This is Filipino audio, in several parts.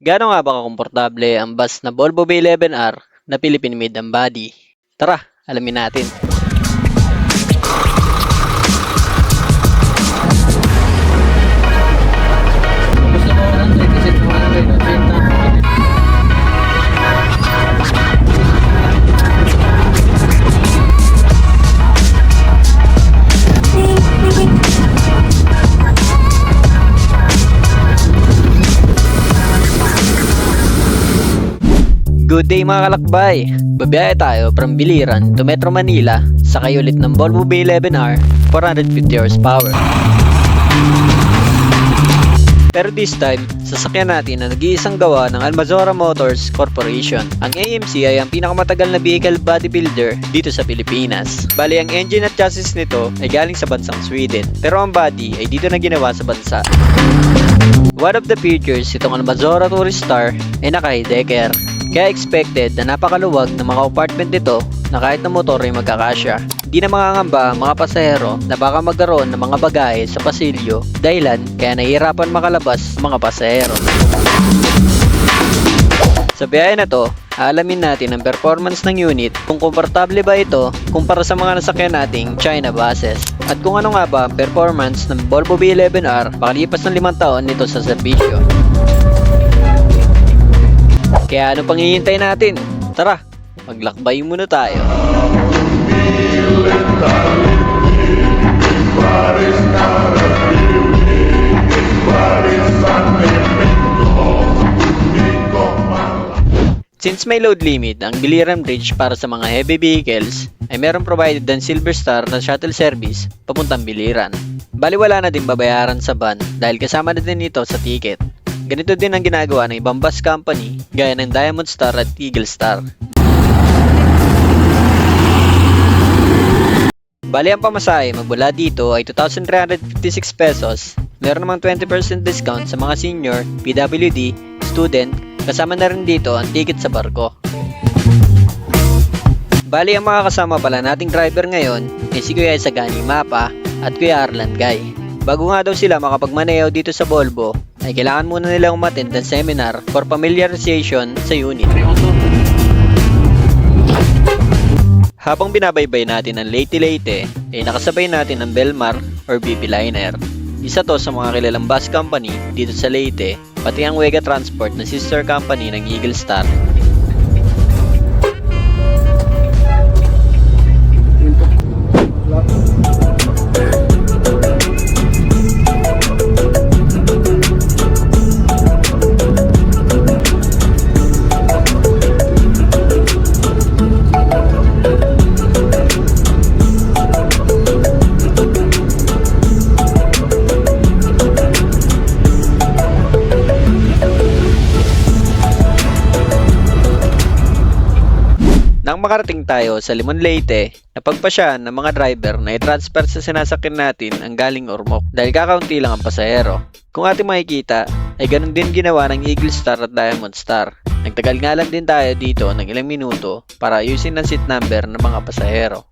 Gaano nga ba kakomportable ang bus na Volvo V11R na Philippine made ang body? Tara, alamin natin. Gusto ko 100 kasi 200 at benta. Good day mga kalakbay! Babiyahe tayo from Biliran to Metro Manila sakay ulit ng Volvo V11R 450 horsepower. Pero this time, sasakyan natin na nag-iisang gawa ng Almazora Motors Corporation. Ang AMC ay ang pinakamatagal na vehicle bodybuilder dito sa Pilipinas. Bali, ang engine at chassis nito ay galing sa bansang Sweden, pero ang body ay dito na ginawa sa bansa. One of the features itong Almazora Touristar ay naka-decker. Kaya expected na napakaluwag ng mga apartment nito na kahit na motor ay magkakasya. Di na mangangamba ang mga pasahero na baka magkaroon ng mga bagahe sa pasilyo dahilan kaya nahihirapan makalabas ang mga pasahero. Sa biyahe na to, aalamin natin ang performance ng unit, kung komportable ba ito kumpara sa mga nasakyan nating China buses, at kung ano nga ba ang performance ng Volvo V11R pakalipas ng 5 taon nito sa serbisyo. Kaya ano pang hihintay natin? Tara, maglakbay muna tayo. Since may load limit ang Biliran Bridge para sa mga heavy vehicles, ay meron provided ng Silver Star na shuttle service papuntang Biliran. Bali wala na din babayaran sa van dahil kasama na din ito sa ticket. Ganito din ang ginagawa ng ibang bus company gaya ng Diamond Star at Eagle Star. Bali ang pamasahe magmula dito ay 2,356 pesos. Meron namang 20% discount sa mga senior, PWD, student, kasama na rin dito ang ticket sa barko. Bali ang mga kasama pala nating driver ngayon ay si Kuya Isagani Mapa at Kuya Arlan Guy. Bago nga daw sila makapagmaneho dito sa Volvo, ay kailangan muna nilang umattend ng seminar for familiarization sa unit. Habang binabaybay natin ang Leyte-Leyte, ay nakasabay natin ang Belmar or BP Liner. Isa to sa mga kilalang bus company dito sa Leyte, pati ang Wega Transport na sister company ng Eagle Star. Nang makarating tayo sa Limon Leyte, napagpasyahan ng mga driver na i-transfer sa sinasakyan natin ang galing Ormoc dahil kakaunti lang ang pasahero. Kung ating makikita, ay ganun din ginawa ng Eagle Star at Diamond Star. Nagtagal nga lang din tayo dito ng ilang minuto para ayusin ang seat number ng mga pasahero.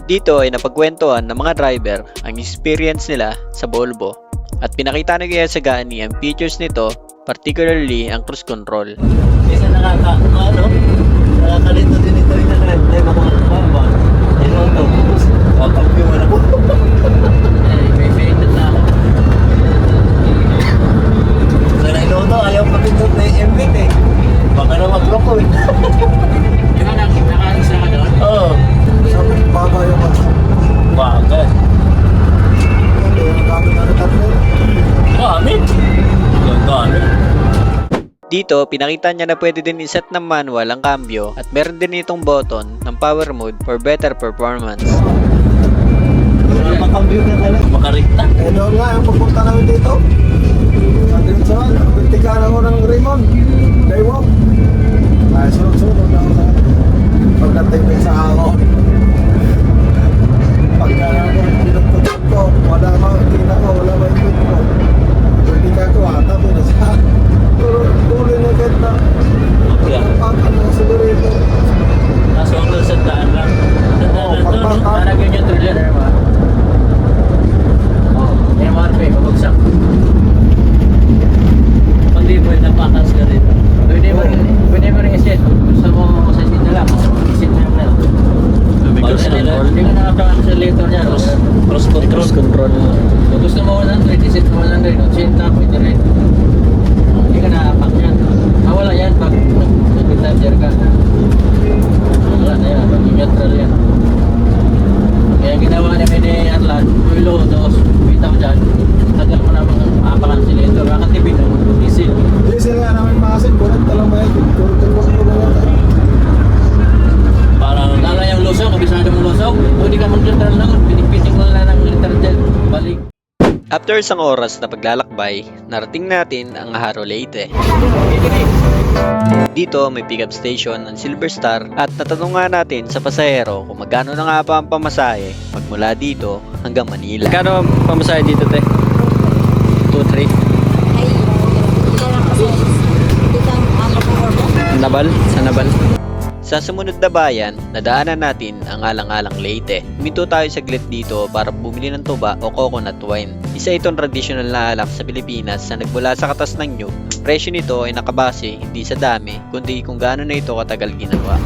Dito ay napagkwentuhan ng mga driver ang experience nila sa Volvo at pinakita ni Kuya Sagani ang features nito, particularly ang cruise control. Isa nakakalito din ito yung ay mga baba. Ayun ito. Kapag-iwan ako. May fainted na ako. Sa nailoto, ayaw papindot na yung MVT eh. Baka na mag-block ko eh. Dito, pinakita niya na pwede din iset ng manual ang cambio at meron din itong button ng power mode for better performance. Makambyo na talaga. Makarikta. Eh doon nga yung pupunta namin dito. Andun saan, bintikan ako ng Raymond. Daywang. Ay, sunod-sunod na ako sa pagdating din sa ahon. Pagka ako pinagtutok ko, wala makikita ko, wala makikita ko. Bintikan ko, tapos na sa tuloy na agad na. Pagpakan ng accelerator. Nasa ako sa daan lang. Sa daan lang to. pagpata- Naragyan niya tuloy. Ano ba? MRP, pabagsak. Pag di mo, napakas ka rin. Pwede mo rin iset. Gusto mo sa iset na lang. Iset na lang. Hindi ka nakaka-accelerator niya. Cross control. Kung gusto mo 100, iset mo 100. 80, pwede rin. Hindi ka nakapak yan. Wala yan pag nag-charger ka. Wala na yan. Pag-neutral yan. Kaya ginawa namin ni Arlan, Ulo, dos, bitaw dyan. Tagal mo naman ang apakan-accelerator. Makatipid ng diesel. Diesel nga namin makasin, bulat talang bayad. Kurtel ko na lang. Parang lala yung lusog, kabisado mong lusog. Hindi ka mag-neutral lang. Pinik-pinik mo lang ng neutral dyan. Balik. After isang oras na paglalakbay, narating natin ang Haro Leyte. Dito may pickup station ng Silver Star at natanong nga natin sa pasahero kung magkano na nga ba ang pamasahe magmula dito hanggang Manila. Magkano ang pamasahe dito, te? 2-3? Ay, hindi lang kasi dito ang mag-order. Nabal? Sa Nabal? Sa sumunod na bayan, nadaanan natin ang alang-alang Leyte. Huminto tayo saglit dito para bumili ng tuba o coconut wine. Isa itong traditional na alak sa Pilipinas na nagmula sa katas ng nyug. Ang presyo nito ay nakabase hindi sa dami, kundi kung gaano na ito katagal ginawa.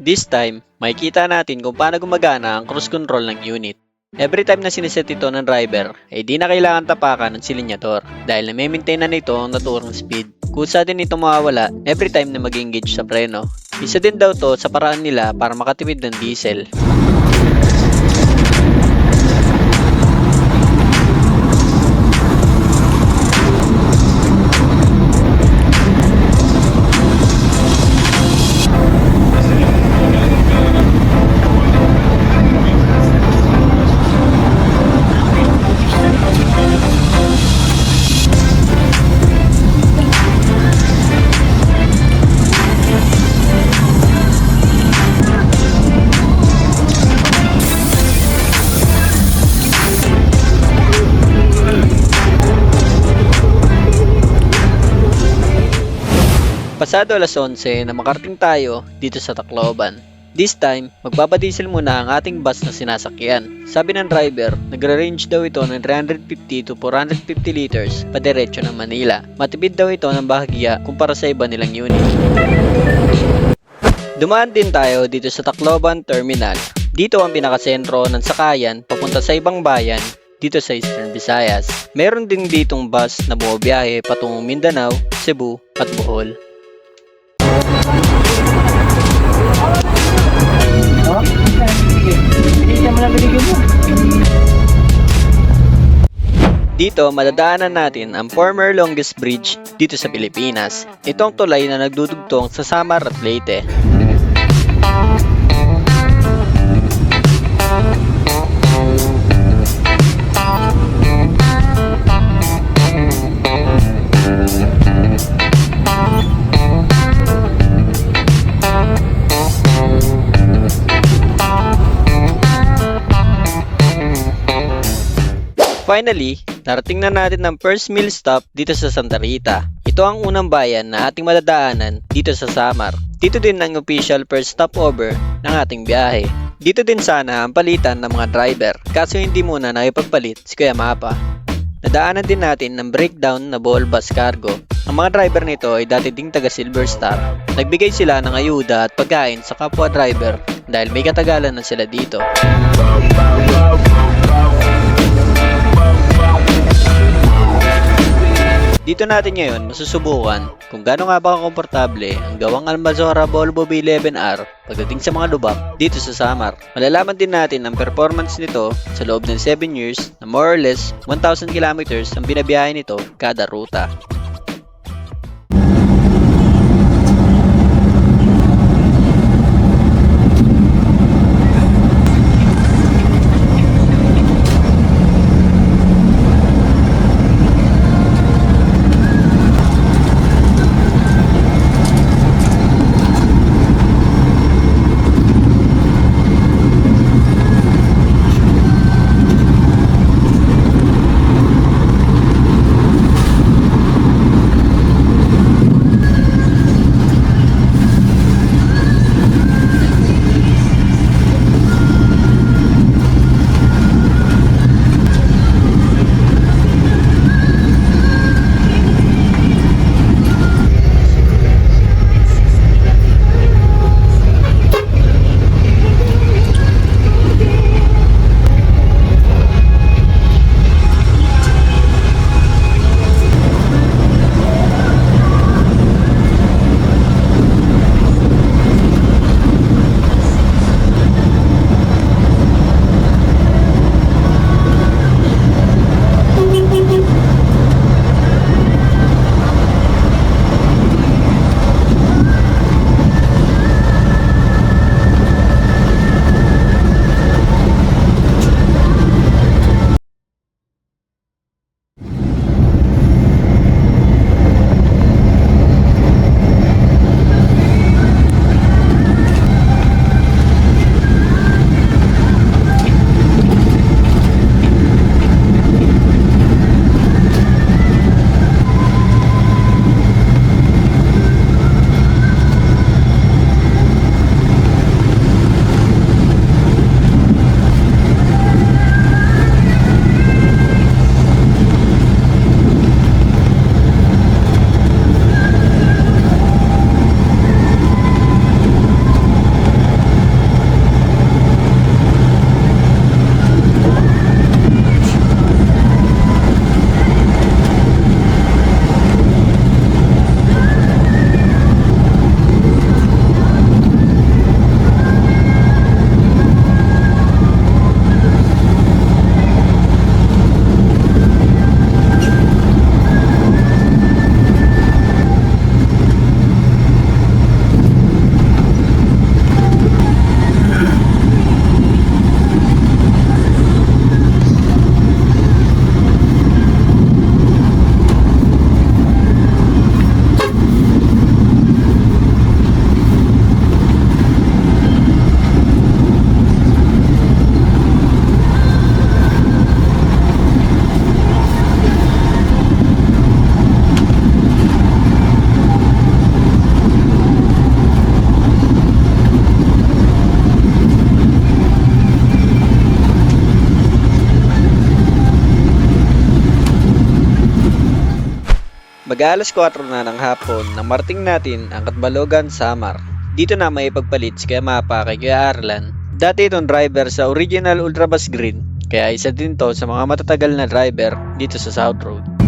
This time, makikita natin kung paano gumagana ang cruise control ng unit. Every time na sineset ito ng driver, ay di na kailangan tapakan ng silinyator dahil na-maintain na nito ang naturang speed. Kusa din ito mawawala every time na mag-engage sa preno. Isa din daw to sa paraan nila para makatipid ng diesel. Pasado alas 11 na makarating tayo dito sa Tacloban. This time, magbabadiesel muna ang ating bus na sinasakyan. Sabi ng driver, nagra-range daw ito ng 350 to 450 liters padiretso ng Manila. Matipid daw ito ng bahagya kumpara sa iba nilang unit. Dumaan din tayo dito sa Tacloban Terminal. Dito ang pinakasentro ng sakayan papunta sa ibang bayan dito sa Eastern Visayas. Meron din ditong bus na bumabiyahe patungong Mindanao, Cebu at Bohol. Dito madadaanan natin ang former longest bridge dito sa Pilipinas. Itong tulay na nagdudugtong sa Samar at Leyte. Finally, narating na natin ang first meal stop dito sa Santa Rita. Ito ang unang bayan na ating madadaanan dito sa Samar. Dito din ang official first stopover ng ating biyahe. Dito din sana ang palitan ng mga driver, kaso hindi muna nakipagpalit si Kuya Mapa. Nadaanan din natin ng breakdown na Bohol Bus Cargo. Ang mga driver nito ay dati ding taga Silver Star. Nagbigay sila ng ayuda at pagkain sa kapwa driver dahil may katagalan na sila dito. Dito natin ngayon masusubukan kung gaano nga ba komportable ang gawang Almazora Volvo V11R pagdating sa mga lubak dito sa Samar. Malalaman din natin ang performance nito sa loob ng 7 years na more or less 1,000 kilometers ang binabiyahe nito kada ruta. Mag-aalas 4 na ng hapon nang marating natin ang Catbalogan, Samar. Dito na may pagpalit si Kuya Mapa kay Kuya Arlan. Dati itong driver sa original Ultrabus Green, kaya isa din to sa mga matatagal na driver dito sa South Road.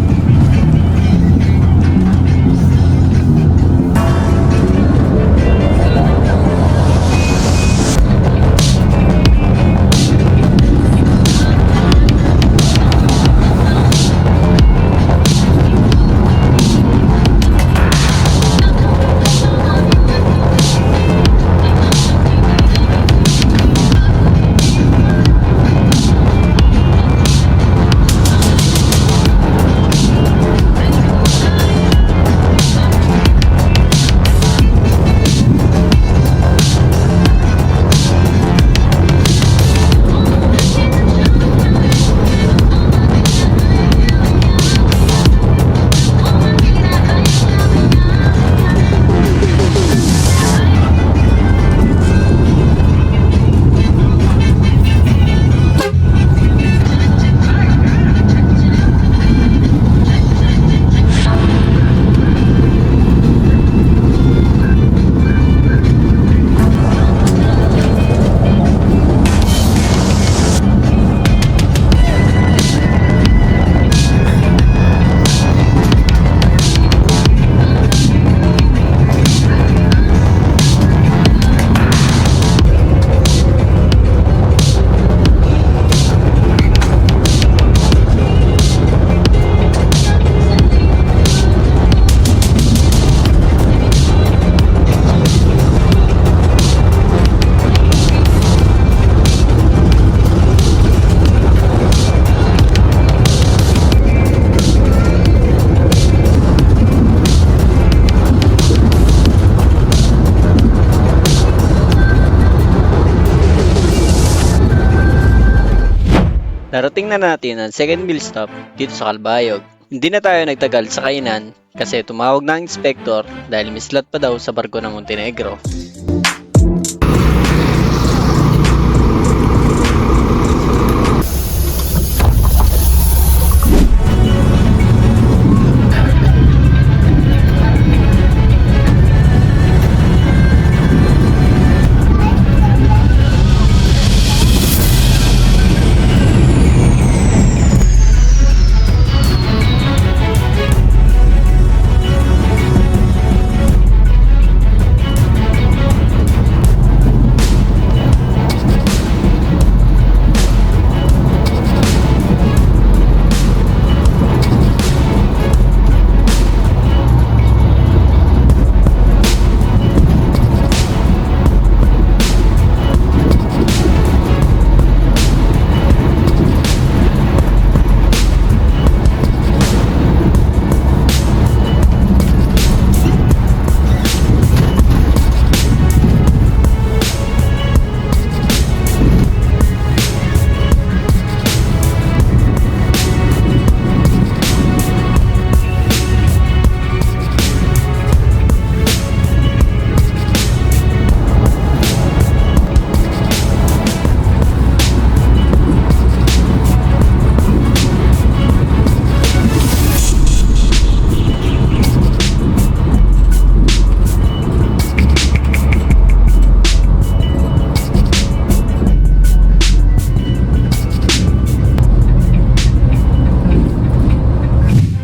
Narating na natin ang second meal stop dito sa Calbayog. Hindi na tayo nagtagal sa kainan kasi tumawag na ang inspector dahil mislat pa daw sa barko ng Montenegro.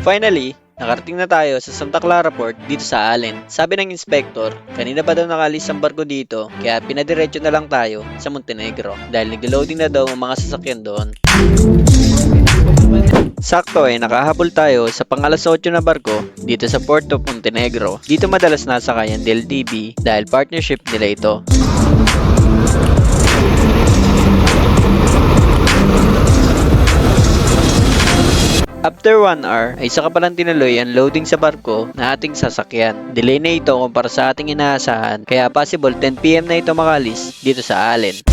Finally, nakarating na tayo sa Santa Clara Port dito sa Allen. Sabi ng inspector, kanina pa daw nakalis ang barko dito kaya pinadiretso na lang tayo sa Montenegro dahil nag-loading na daw ang mga sasakyan doon. Sakto ay nakahabol tayo sa pang-alas 8 na barko dito sa Port of Montenegro. Dito madalas nasakay ang DLTV dahil partnership nila ito. After 1 hour ay saka palang tinuloy ang loading sa barko na ating sasakyan. Delay na ito kumpara sa ating inaasahan kaya possible 10 PM na ito makalis dito sa Allen.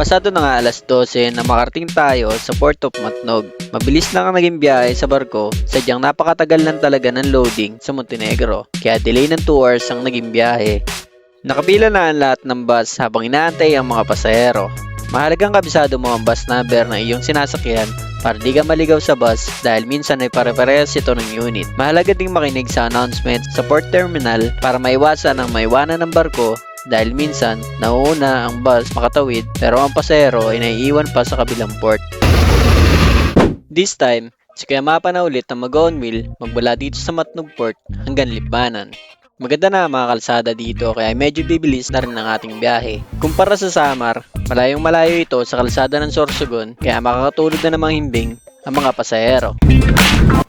Pasado na nga alas 12 na makarating tayo sa Port of Matnog. Mabilis lang ang naging biyahe sa barko, sadyang napakatagal lang talaga ng loading sa Montenegro, kaya delay ng 2 hours ang naging biyahe. Nakapila na ang lahat ng bus habang inaantay ang mga pasahero. Mahalagang kabisado mo ang bus number na iyong sinasakyan para di ka maligaw sa bus dahil minsan ay pare-parehas ito ng unit. Mahalaga ding makinig sa announcement sa port terminal para maiwasan ang maiwanan ng barko dahil minsan nauuna ang bus makatawid pero ang pasahero ay naiiwan pa sa kabilang port. This time, si Kuya Mapa na ulit na mag-on wheel magmula dito sa Matnog Port hanggang Libmanan. Maganda na ang mga kalsada dito kaya medyo bibilis na rin ang ating biyahe. Kumpara sa Samar, malayong malayo ito sa kalsada ng Sorsogon kaya makakatulog na namang himbing ang mga pasahero.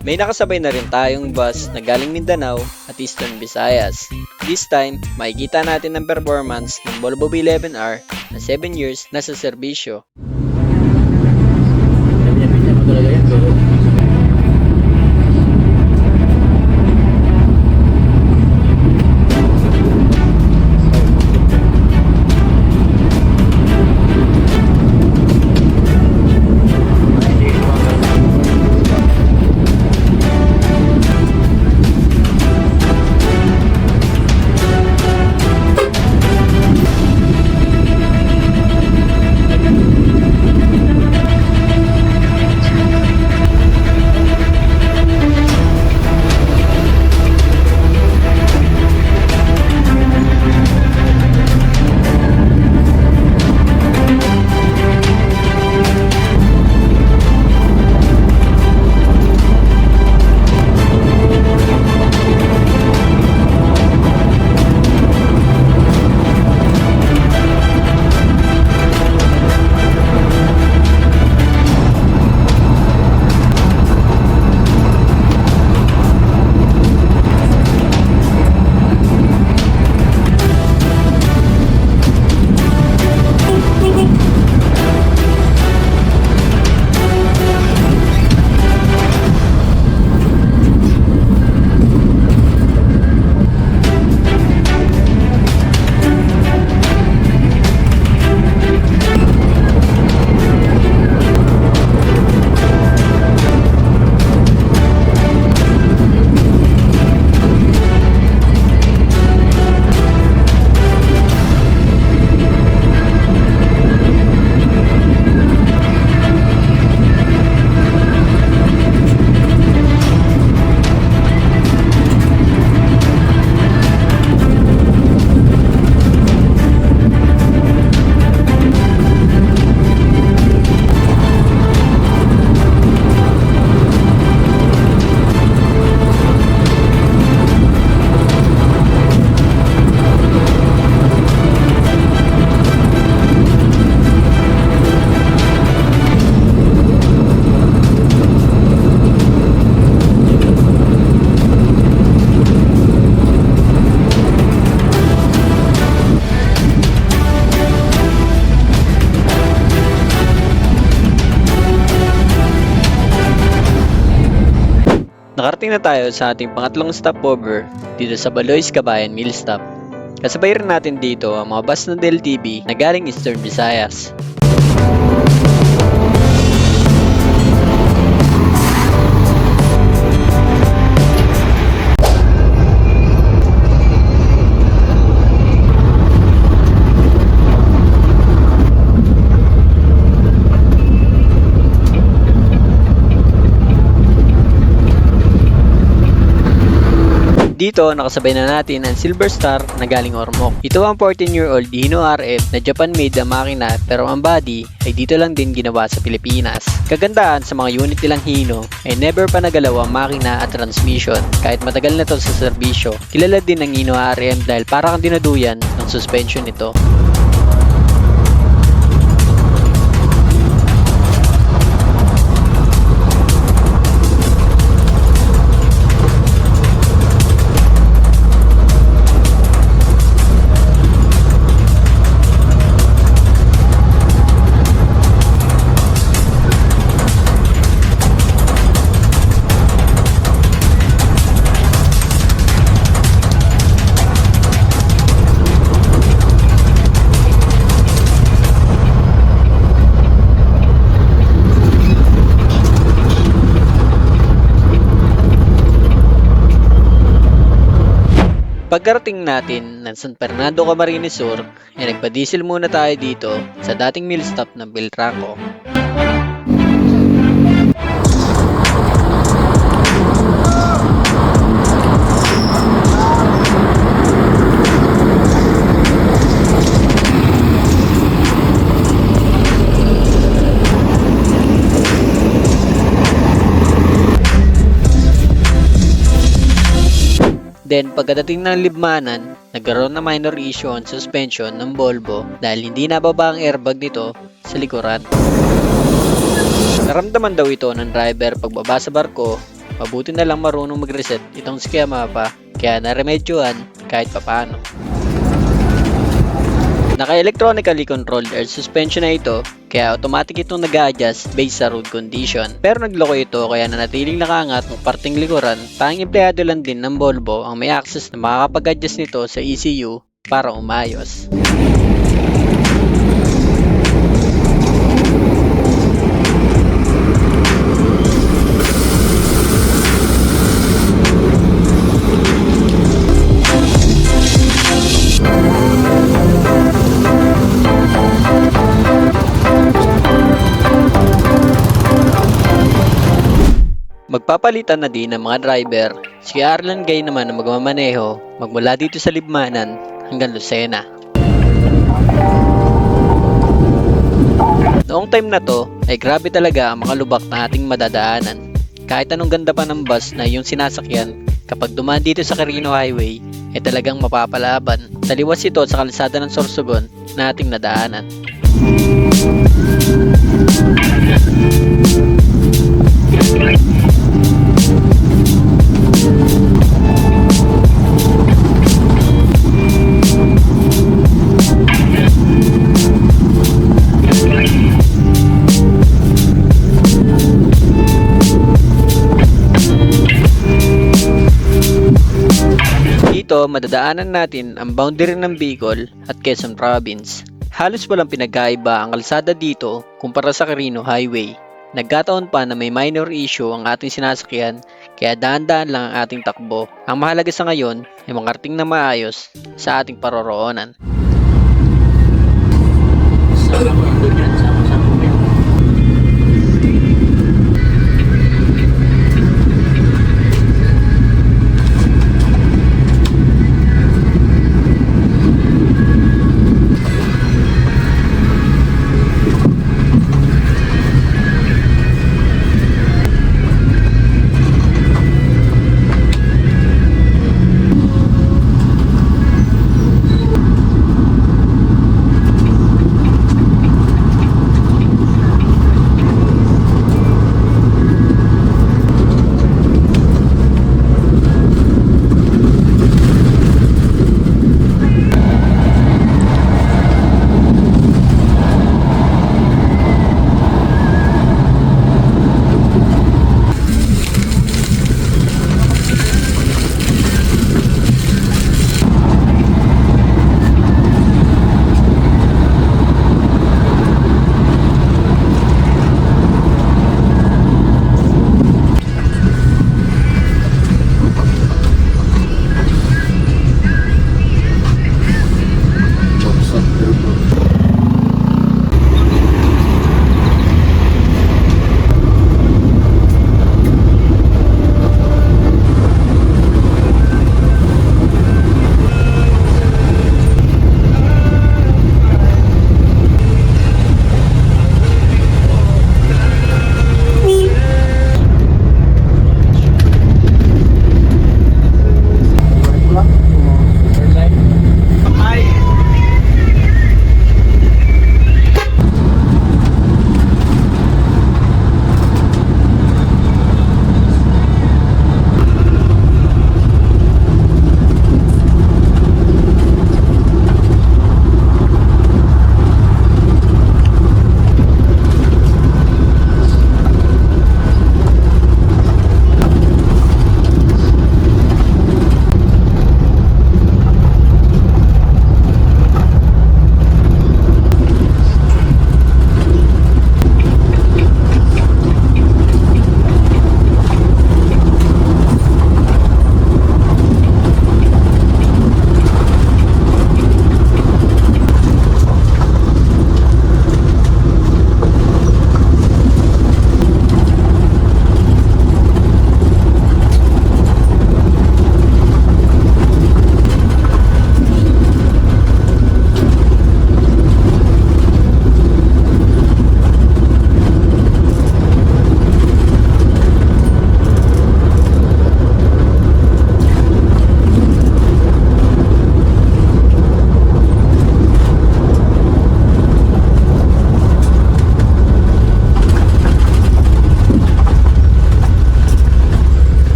May nakasabay na rin tayong bus na galing Mindanao at Eastern Visayas. This time, makikita natin ang performance ng Volvo V11R na 7 years na sa serbisyo. Pinya-pinya mo talaga yan, pero Nakarating na tayo sa ating pangatlong stopover dito sa Baloy's Kabayan Mill Stop. Kasabay rin natin dito ang mga bus ng DLTV na galing Eastern Visayas. Dito, nakasabay na natin ang Silver Star na galing Ormoc. Ito ang 14-year-old Hino RF na Japan-made na makina pero ang body ay dito lang din ginawa sa Pilipinas. Kagandahan sa mga unit nilang Hino ay never pa nagalaw ang makina at transmission kahit matagal na to sa serbisyo. Kilala din ng Hino RM dahil para kang dinaduyan ng suspension nito. Pagkarating natin ng San Fernando Camarines Sur, ay nagpa-diesel muna tayo dito sa dating mill stop ng Beltranco. Then pagkadating ng Libmanan, nagkaroon na minor issue on suspension ng Volvo dahil hindi nababa ang airbag nito sa likuran. Naramdaman daw ito ng driver pagbaba sa barko, mabuti na lang marunong mag-reset itong si Yamaha kaya naremedyohan kahit papano. Naka-electronically controlled air suspension na ito, kaya automatic itong nag-a-adjust based sa road condition. Pero nagloko ito kaya nanatiling nakaangat ng parting likuran, tanging empleyado lang din ng Volvo ang may access na makakapag-adjust nito sa ECU para umayos. Magpapalitan na din ng mga driver. Si Arlan Gay naman ang magmamaneho magmula dito sa Libmanan hanggang Lucena. Noong time na to ay grabe talaga ang mga lubak na ating madadaanan. Kahit anong ganda pa ng bus na iyong sinasakyan, kapag dumaan dito sa Quirino Highway ay talagang mapapalaban. Taliwas ito sa kalsada ng Sorsogon na ating nadaanan. Dito, madadaanan natin ang boundary ng Bicol at Quezon Province. Halos walang pinagkaiba ang kalsada dito kumpara sa Quirino Highway. Nagkataon pa na may minor issue ang ating sinasakyan kaya dahan-dahan lang ang ating takbo. Ang mahalaga sa ngayon ay makarating na maayos sa ating paroroonan.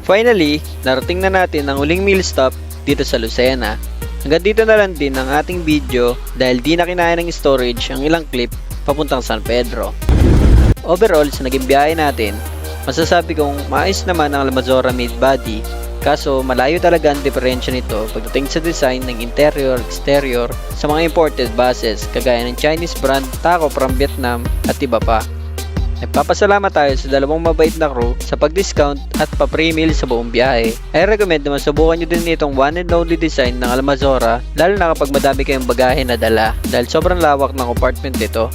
Finally, narating na natin ang uling meal stop dito sa Lucena. Hanggang dito na lang din ang ating video dahil di na kinaya ng storage ang ilang clip papuntang San Pedro. Overall, sa naging biyahe natin, masasabi kong maayos naman ang Almazora made body, kaso malayo talaga ang diferensya nito pagdating sa design ng interior, exterior sa mga imported buses kagaya ng Chinese brand, Taco from Vietnam at iba pa. Nagpapasalamat tayo sa dalawang mabait na crew sa pag-discount at pa-free meal sa buong biyahe. I recommend na masubukan nyo din itong one and only design ng Almazora lalo na kapag madami kayong bagahe na dala dahil sobrang lawak ng compartment nito.